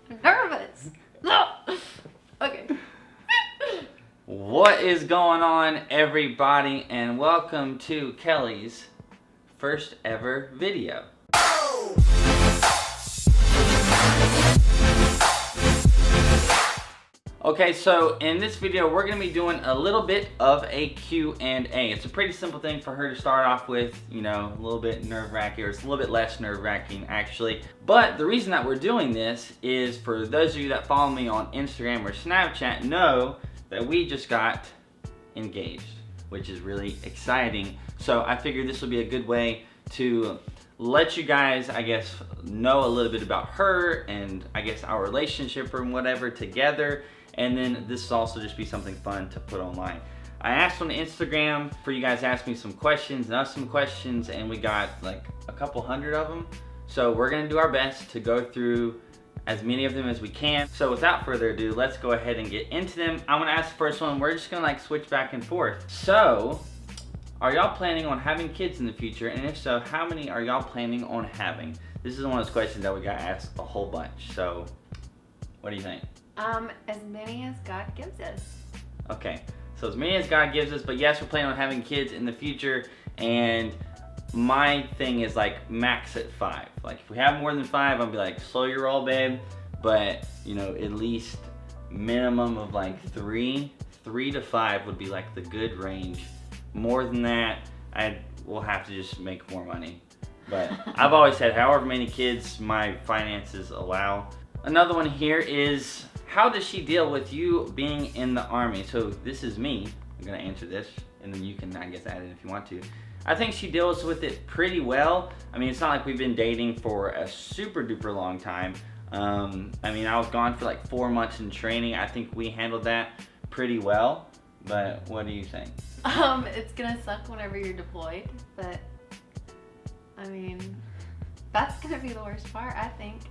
I'm nervous. No. Okay. What is going on, everybody, and welcome to Kelly's first ever video. Okay, so in this video, we're going to be doing a little bit of a Q&A. It's a pretty simple thing for her to start off with, you know, a little bit nerve-wracking, or it's a little bit less nerve-wracking, actually. But the reason that we're doing this is for those of you that follow me on Instagram or Snapchat know that we just got engaged, which is really exciting. So I figured this would be a good way to let you guys, I guess, know a little bit about her and I guess our relationship or whatever together. And then this will also just be something fun to put online. I asked on Instagram for you guys to ask me some questions and us some questions, and we got like a couple hundred of them. So we're gonna do our best to go through as many of them as we can. So without further ado, let's go ahead and get into them. I'm gonna ask the first one. We're just gonna like switch back and forth. So, are y'all planning on having kids in the future? And if so, how many are y'all planning on having? This is one of those questions that we got asked a whole bunch. So, what do you think? As many as God gives us. Okay, so as many as God gives us, but yes, we're planning on having kids in the future, and my thing is like max at 5. Like if we have more than 5, I'll be like, slow your roll, babe, but you know, at least minimum of like 3 to 5 would be like the good range. More than that, I will have to just make more money. But I've always said however many kids my finances allow. Another one here is, how does she deal with you being in the Army? So this is me. I'm gonna answer this, and then you can, I guess, add it if you want to. I think she deals with it pretty well. I mean, it's not like we've been dating for a super duper long time. I mean, I was gone for like 4 months in training. I think we handled that pretty well. But what do you think? It's gonna suck whenever you're deployed, but I mean, that's gonna be the worst part, I think.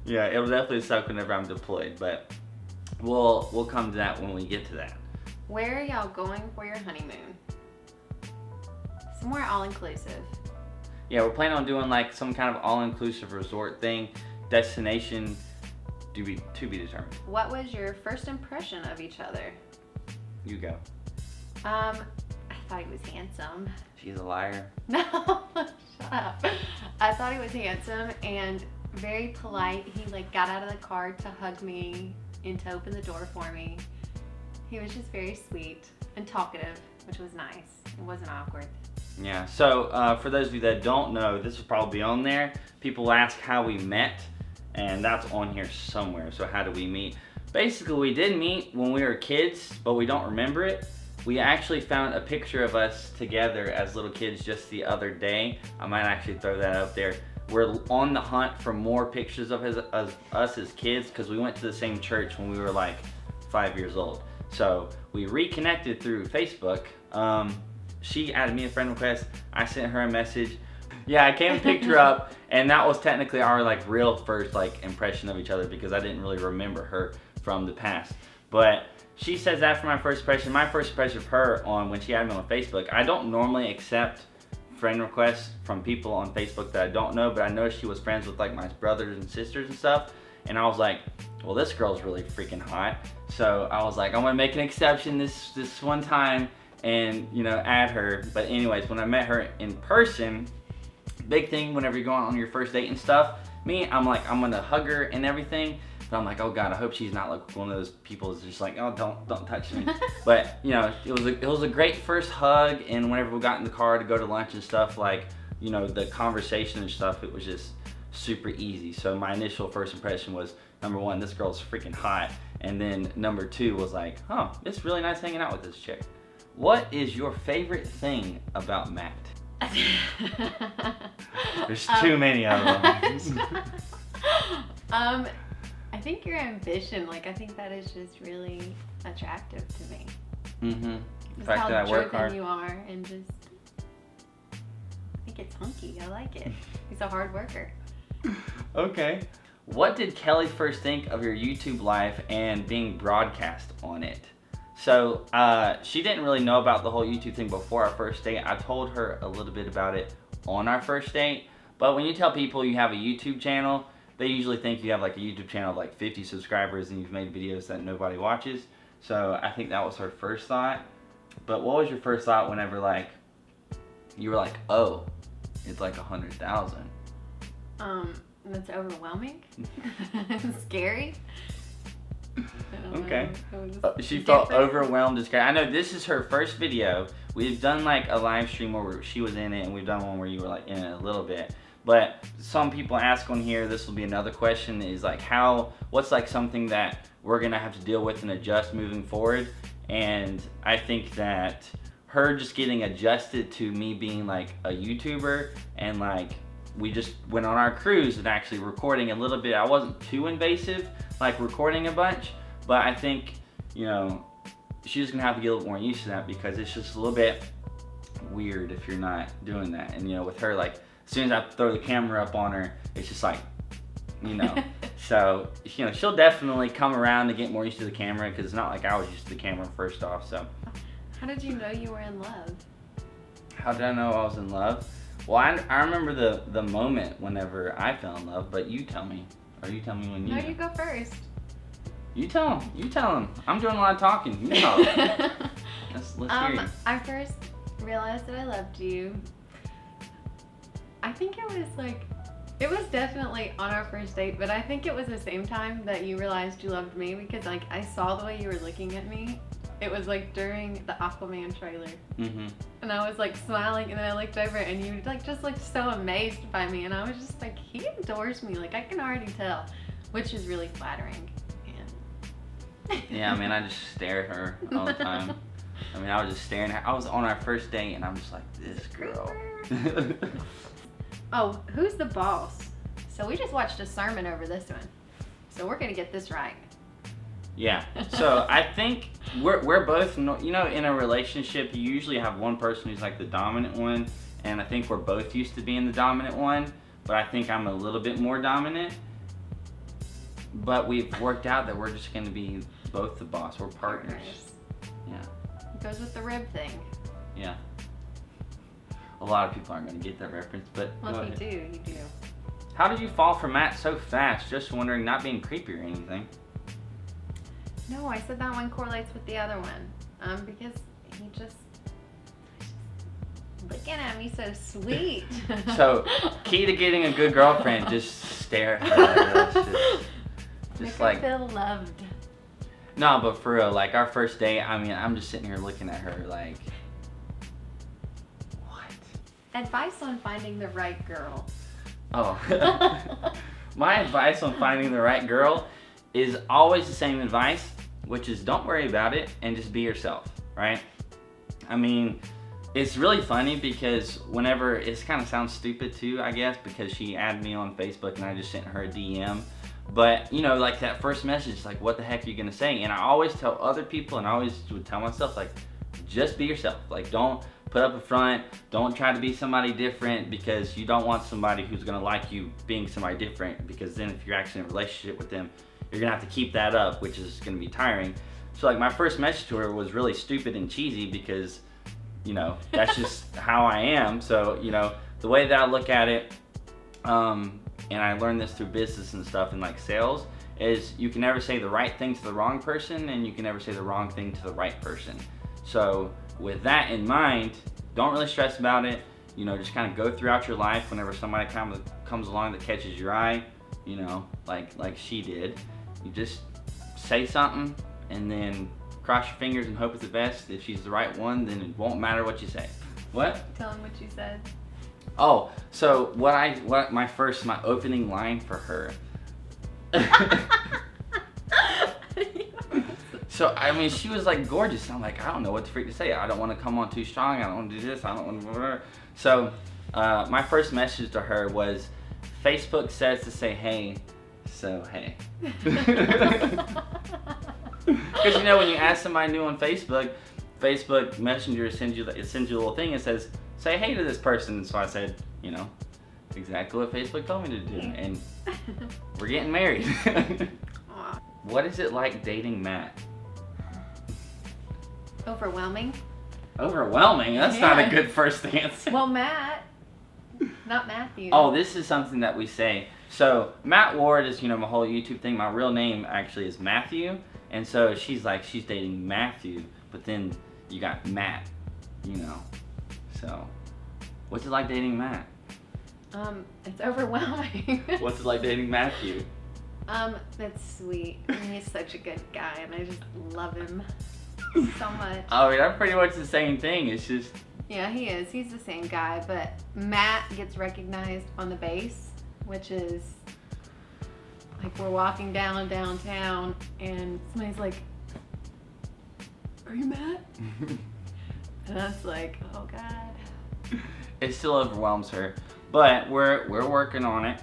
Yeah, it'll definitely suck whenever I'm deployed, but we'll come to that when we get to that. Where are y'all going for your honeymoon? Somewhere all-inclusive. Yeah, we're planning on doing like some kind of all-inclusive resort thing. Destination to be determined. What was your first impression of each other? You go. I thought he was handsome. She's a liar. No, shut up. I thought he was handsome and very polite. He like got out of the car to hug me and to open the door for me. He was just very sweet and talkative, which was nice. It wasn't awkward. Yeah, so for those of you that don't know, this will probably be on there. People ask how we met, and that's on here somewhere. So how do we meet? Basically, we did meet when we were kids, but we don't remember it. We actually found a picture of us together as little kids just the other day. I might actually throw that up there. We're on the hunt for more pictures of us as kids because we went to the same church when we were like 5 years old. So we reconnected through Facebook. She added me a friend request. I sent her a message. Yeah, I came and picked her up, and that was technically our like real first like impression of each other because I didn't really remember her from the past. But she says that for my first impression. My first impression of her on when she added me on Facebook. I don't normally accept friend requests from people on Facebook that I don't know, but I know she was friends with like my brothers and sisters and stuff, and I was like, well, this girl's really freaking hot. So I was like, I'm gonna make an exception this one time and, you know, add her. But anyways, when I met her in person, big thing whenever you're going on your first date and stuff, I'm like, I'm gonna hug her and everything, but I'm like, oh God, I hope she's not like one of those people that's just like, oh, don't touch me. But you know, it was a great first hug, and whenever we got in the car to go to lunch and stuff, like, you know, the conversation and stuff, it was just super easy. So my initial first impression was, number one, this girl's freaking hot, and then number two was like, oh, it's really nice hanging out with this chick. What is your favorite thing about Matt? There's too many of them. I think your ambition, like, I think that is just really attractive to me. Mm-hmm. The fact that I work hard. You are, and just, I think it's hunky. I like it. He's a hard worker. Okay. What did Kelly first think of your YouTube life and being broadcast on it? So she didn't really know about the whole YouTube thing before our first date. I told her a little bit about it on our first date. But when you tell people you have a YouTube channel, they usually think you have like a YouTube channel of like 50 subscribers and you've made videos that nobody watches. So I think that was her first thought. But what was your first thought whenever like you were like, oh, it's like 100,000? That's overwhelming. Scary. Okay. She felt overwhelmed and scared. I know this is her first video. We've done like a live stream where she was in it, and we've done one where you were like in it a little bit. But some people ask on here, this will be another question, is like what's like something that we're gonna have to deal with and adjust moving forward? And I think that her just getting adjusted to me being like a YouTuber, and like we just went on our cruise and actually recording a little bit. I wasn't too invasive, like recording a bunch, but I think, you know, she's gonna have to get a little more used to that, because it's just a little bit weird if you're not doing that. And you know, with her, like as soon as I throw the camera up on her, it's just like, you know. So, you know, she'll definitely come around to get more used to the camera, because it's not like I was used to the camera first off. So how did you know you were in love? How did I know I was in love? Well, I remember the moment whenever I fell in love, but you tell me. Or you tell me when you No, know. you go first. You tell him. You tell him. I'm doing a lot of talking. You talk. Let's hear you. I first realized that I loved you. I think it was definitely on our first date, but I think it was the same time that you realized you loved me, because like I saw the way you were looking at me. It was like during the Aquaman trailer. Mm-hmm. And I was like smiling, and then I looked over and you like just looked so amazed by me, and I was just like, he adores me, like I can already tell, which is really flattering. And yeah, I mean, I just stare at her all the time. I mean, I was just staring at her. I was on our first date and I'm just like, this girl. Oh, who's the boss? So we just watched a sermon over this one, so we're gonna get this right. Yeah, so I think we're both, you know, in a relationship, you usually have one person who's like the dominant one, and I think we're both used to being the dominant one, but I think I'm a little bit more dominant. But we've worked out that we're just going to be both the boss. We're partners. Yeah. It goes with the rib thing. Yeah. A lot of people aren't going to get that reference, but well, if you do, you do. How did you fall for Matt so fast? Just wondering, not being creepy or anything. No, I said that one correlates with the other one. Because he just looking at me so sweet. So, key to getting a good girlfriend, just stare at her. Just make her feel loved. No, but for real, like our first date, I mean, I'm just sitting here looking at her like, what? Advice on finding the right girl. Oh. My advice on finding the right girl is always the same advice, which is don't worry about it and just be yourself, right? I mean, it's really funny because whenever, it kind of sounds stupid too, I guess, because she added me on Facebook and I just sent her a DM. But, you know, like that first message, like, what the heck are you going to say? And I always tell other people, and I always would tell myself, like, just be yourself. Like, don't put up a front. Don't try to be somebody different, because you don't want somebody who's going to like you being somebody different, because then if you're actually in a relationship with them, you're going to have to keep that up, which is going to be tiring. So, like, my first message to her was really stupid and cheesy because, you know, that's just how I am. So, you know, the way that I look at it, and I learned this through business and stuff and like sales, is you can never say the right thing to the wrong person, and you can never say the wrong thing to the right person. So with that in mind, don't really stress about it. You know, just kind of go throughout your life whenever somebody comes along that catches your eye, you know, like she did. You just say something and then cross your fingers and hope it's the best. If she's the right one, then it won't matter what you say. What? Tell him what you said. Oh, so my opening line for her. So, I mean, she was like gorgeous. I'm like, I don't know what the freak to say. I don't want to come on too strong. I don't want to do this. I don't want to. So, my first message to her was, Facebook says to say hey, so hey. Because, you know, when you ask somebody new on Facebook Messenger sends you a little thing that says, say hey to this person. And so I said, you know, exactly what Facebook told me to do. And we're getting married. What is it like dating Matt? Overwhelming. Overwhelming? That's not a good first answer. Well, Matt, not Matthew. Oh, this is something that we say. So Matt Ward is, my whole YouTube thing. My real name actually is Matthew. And so she's like, she's dating Matthew, but then you got Matt, So what's it like dating Matt? It's overwhelming. What's it like dating Matthew? That's sweet. He's such a good guy, and I just love him so much. I mean, I'm pretty much the same thing. It's just... Yeah, he is. He's the same guy, but Matt gets recognized on the base, which is like we're walking downtown, and somebody's like, "Are you Matt?" And that's like, oh God. It still overwhelms her, but we're working on it.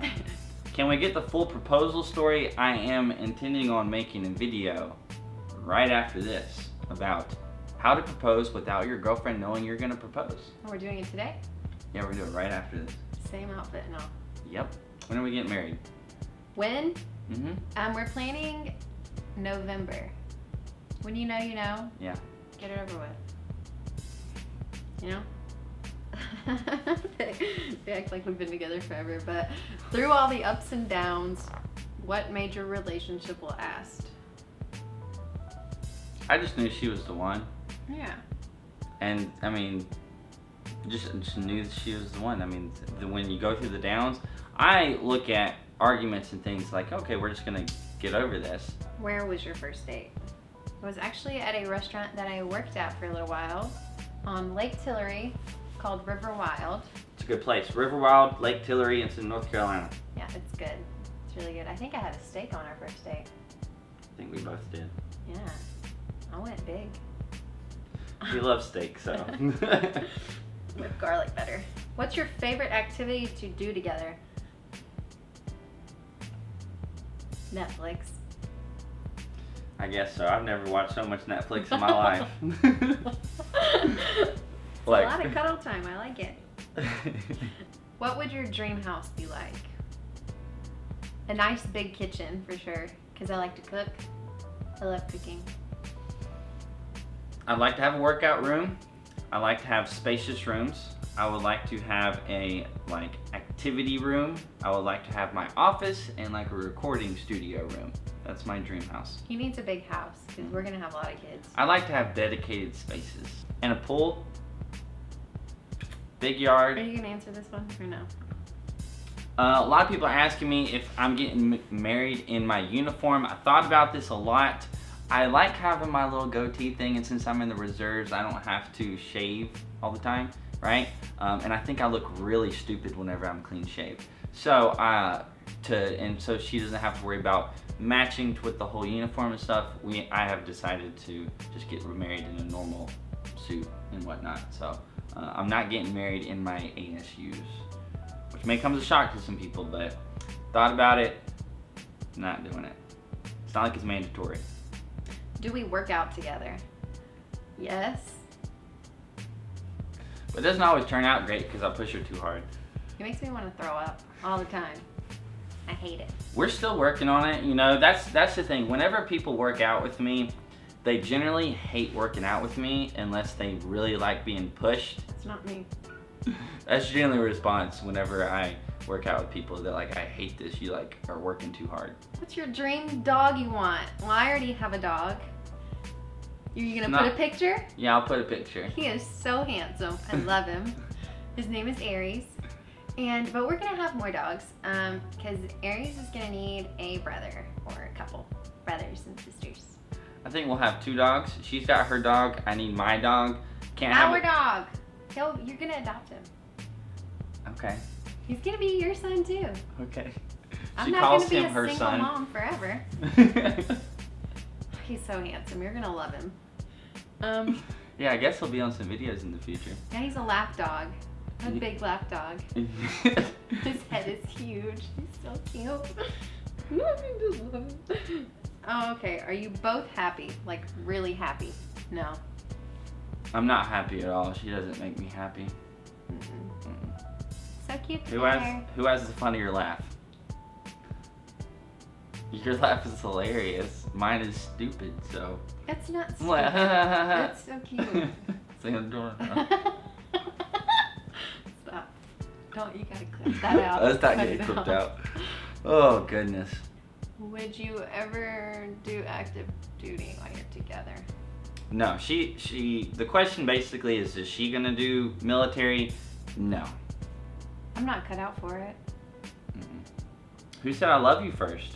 Can we get the full proposal story? I am intending on making a video right after this about how to propose without your girlfriend knowing you're gonna propose. Oh, we're doing it today? Yeah, we're gonna do it right after this. Same outfit and all. Yep. When are we getting married? When? Mm-hmm. We're planning November. When you know, you know. Yeah. Get it over with. You know? They act like we've been together forever, but through all the ups and downs, what made your relationship last? I just knew she was the one. Yeah. And I mean, just knew that she was the one. I mean, when you go through the downs, I look at arguments and things like, okay, we're just gonna get over this. Where was your first date? It was actually at a restaurant that I worked at for a little while on Lake Tillery called River Wild. It's a good place. River Wild, Lake Tillery, it's in North Carolina. Yeah, it's good. It's really good. I think I had a steak on our first date. I think we both did. Yeah. I went big. He loves steak, so. With garlic butter. What's your favorite activity to do together? Netflix. I guess so. I've never watched so much Netflix in my life. A lot of cuddle time. I like it. What would your dream house be like? A nice big kitchen for sure, because I like to cook. I love cooking. I'd like to have a workout room. I like to have spacious rooms. I would like to have a activity room. I would like to have my office and like a recording studio room. That's my dream house. He needs a big house because we're gonna have a lot of kids. I like to have dedicated spaces and a pool, big yard. Are you gonna answer this one or no? A lot of people are asking me if I'm getting married in my uniform. I thought about this a lot. I like having my little goatee thing, and since I'm in the reserves, I don't have to shave all the time, right? And I think I look really stupid whenever I'm clean shaved. So, so she doesn't have to worry about matching with the whole uniform and stuff. I have decided to just get married in a normal suit and whatnot. So, I'm not getting married in my ASUs, which may come as a shock to some people, but thought about it, not doing it. It's not like it's mandatory. Do we work out together? Yes. But it doesn't always turn out great because I push her too hard. It makes me want to throw up all the time. I hate it. We're still working on it. That's the thing. Whenever people work out with me, they generally hate working out with me unless they really like being pushed. It's not me. That's generally a response whenever I work out with people. They're like, I hate this. You are working too hard. What's your dream dog you want? Well, I already have a dog. Are you gonna put a picture? Yeah, I'll put a picture. He is so handsome. I love him. His name is Aries. But we're gonna have more dogs because Aries is gonna need a brother or a couple brothers and sisters. I think we'll have 2 dogs. She's got her dog. I need my dog. Our dog. You're gonna adopt him. Okay. He's gonna be your son too. Okay. I'm She not calls gonna be him a her single son. mom forever. He's so handsome. You're gonna love him. Yeah, I guess he'll be on some videos in the future. Yeah, he's a lap dog. A big lap dog. His head is huge. He's so cute. Oh, okay. Are you both happy? Like really happy? No. I'm not happy at all. She doesn't make me happy. So cute. Who has the funnier laugh? Your laugh is hilarious. Mine is stupid, so. It's not stupid. It's so cute. Stop. Don't, you gotta clip that out. Let's not get it clipped out. Oh, goodness. Would you ever do active duty while you're together? No, the question basically is she gonna do military? No. I'm not cut out for it. Who said I love you first?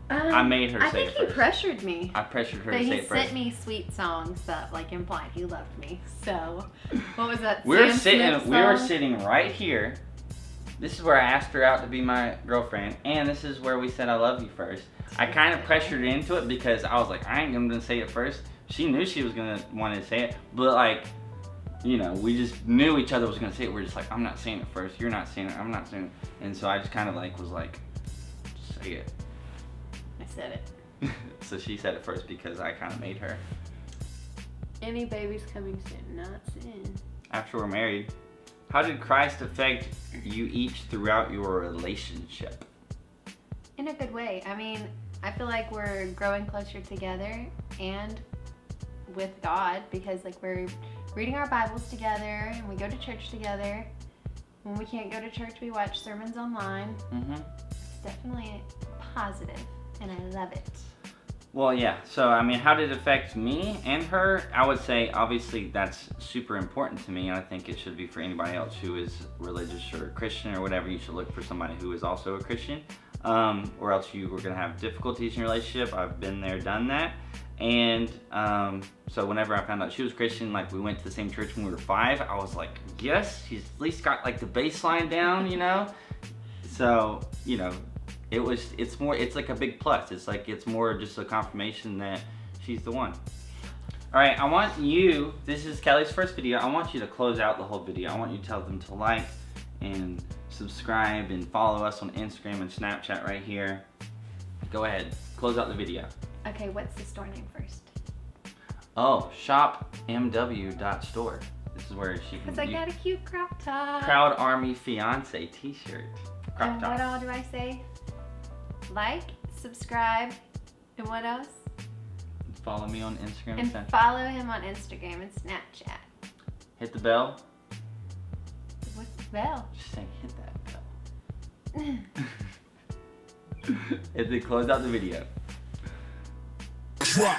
I made her say it I think he first. pressured me. I pressured her But to say he it first. sent me sweet songs that like implied he loved me. So, what was that? We were Sam Smith sitting right here. This is where I asked her out to be my girlfriend, and this is where we said I love you first. I kind of pressured her into it because I was like, I ain't gonna say it first. She knew she was gonna want to say it, but like, you know, we just knew each other was gonna say it. We're just like, I'm not saying it first. You're not saying it. I'm not saying it. And so I just kind of like was like, say it. I said it. So she said it first because I kind of made her. Any babies coming soon? Not soon. After we're married, how did Christ affect you each throughout your relationship? In a good way. I mean, I feel like we're growing closer together and with God because like we're reading our Bibles together and we go to church together. When we can't go to church, we watch sermons online. It's definitely positive and I love it. Well, yeah. So, I mean, how did it affect me and her? I would say, obviously, that's super important to me, and I think it should be for anybody else who is religious or Christian or whatever. You should look for somebody who is also a Christian, or else you were going to have difficulties in your relationship. I've been there, done that. And so whenever I found out she was Christian, like we went to the same church when we were 5, I was like, yes, she's at least got like the baseline down, you know? So, you know, it's like a big plus. It's more just a confirmation that she's the one. All right, I want you, this is Kelly's first video. I want you to close out the whole video. I want you to tell them to like and subscribe and follow us on Instagram and Snapchat right here. Go ahead, close out the video. Okay, what's the store name first? Oh, shopmw.store. This is where she can Because I got a cute crop top. Proud Army Fiancé t-shirt. Crop And top. what all do I say? Like, subscribe, and what else? Follow me on Instagram And Snapchat. follow him on Instagram and Snapchat. Hit the bell. What's the bell? Just saying, hit that bell. And then close out the video. Drop.